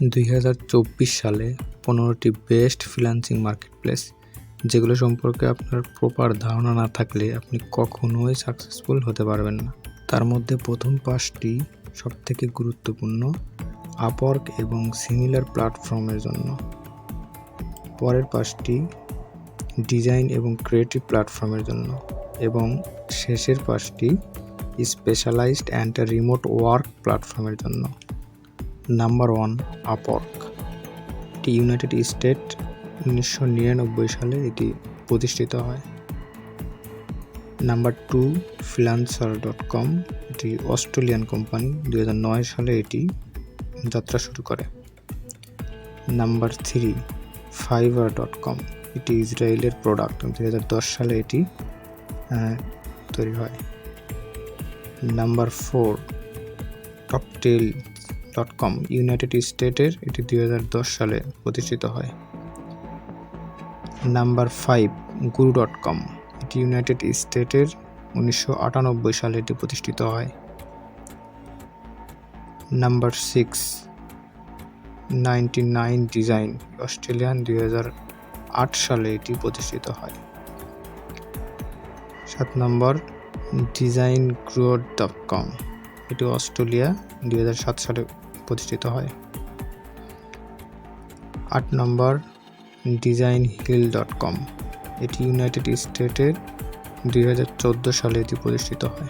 2024 সালে 15টি best freelancing marketplace, যেগুলো সম্পর্কে আপনার প্রপার ধারণা না থাকলে আপনি কখনোই সাকসেসফুল হতে পারবেন না। তার মধ্যে প্রথম 5টি সবথেকে গুরুত্বপূর্ণ আপওয়ার্ক এবং সিমিলার প্ল্যাটফর্মের জন্য, পরের 5টি ডিজাইন এবং ক্রিয়েটিভ প্ল্যাটফর্মের জন্য, এবং শেষের 5টি স্পেশালাইজড অ্যান্ড রিমোট ওয়ার্ক প্ল্যাটফর্মের জন্য। Number 1, Upwork. এটি ইউনাইটেড স্টেট 1999 সালে এটি প্রতিষ্ঠিত হয়। Number 2, freelancer.com। এটি অস্ট্রেলিয়ান কোম্পানি, 2009 সালে এটি যাত্রা শুরু করে। Number 3, fiverr.com। এটি ইসরায়েলের প্রোডাক্ট, 2010 সালে এটি তৈরি হয়। Number 4, toptail.com। ইউনাইটেড স্টেটের এটি 2010 সালে প্রতিষ্ঠিত হয়। Number 5, guru.com। এটি ইউনাইটেড স্টেটের 1998 সালে এটি প্রতিষ্ঠিত হয়। নাম্বার 6, 99 ডিজাইন, অস্ট্রেলিয়ান, 2008 সালে এটি প্রতিষ্ঠিত হয়। 7 নম্বর, designgrow.com। এটি অস্ট্রেলিয়া, 2007 সালে প্রতিষ্ঠিত হয়। 8 নম্বর, designhill.com। এটি ইউনাইটেড স্টেটের 2014 সালে এটি প্রতিষ্ঠিত হয়।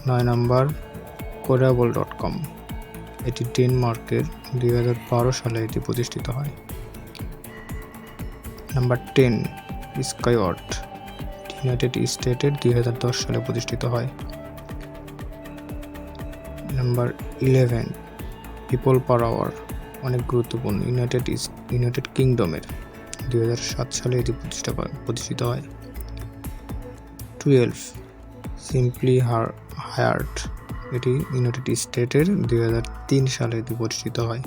9 নম্বর, codable.com। এটি ডেনমার্কের, 2012 সালে এটি প্রতিষ্ঠিত হয়। Number 10, skyward। ইউনাইটেড স্টেটের 2010 সালে প্রতিষ্ঠিত হয়। Number 11, people per hour. অনেক গুরুত্বপূর্ণ, ইউনাইটেড কিংডমের, 2007 সালে এটি প্রতিষ্ঠিত হয়। 12, সিম্পলি হায়ার্ড। এটি ইউনাইটেড স্টেটের 2003 সালে এটি প্রতিষ্ঠিত হয়।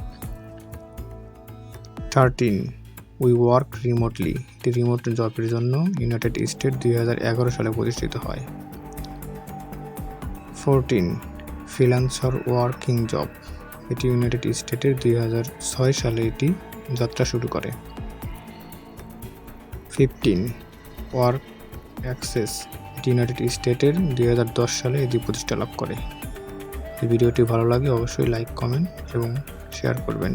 13, উই ওয়ার্ক রিমোটলি। এটি রিমোট জবের জন্য, ইউনাইটেড স্টেট, 2011 সালে প্রতিষ্ঠিত হয়। 14, ফ্রিল্যান্সার ওয়ার্কিং জব। এটি ইউনাইটেড স্টেটের 2006 সালে এটি যাত্রা শুরু করে। 15, ওয়ার্ক অ্যাক্সেস। এটি ইউনাইটেড স্টেটের 2010 সালে এটি প্রতিষ্ঠা লাভ করে। এই ভিডিওটি ভালো লাগে অবশ্যই লাইক, কমেন্ট এবং শেয়ার করবেন।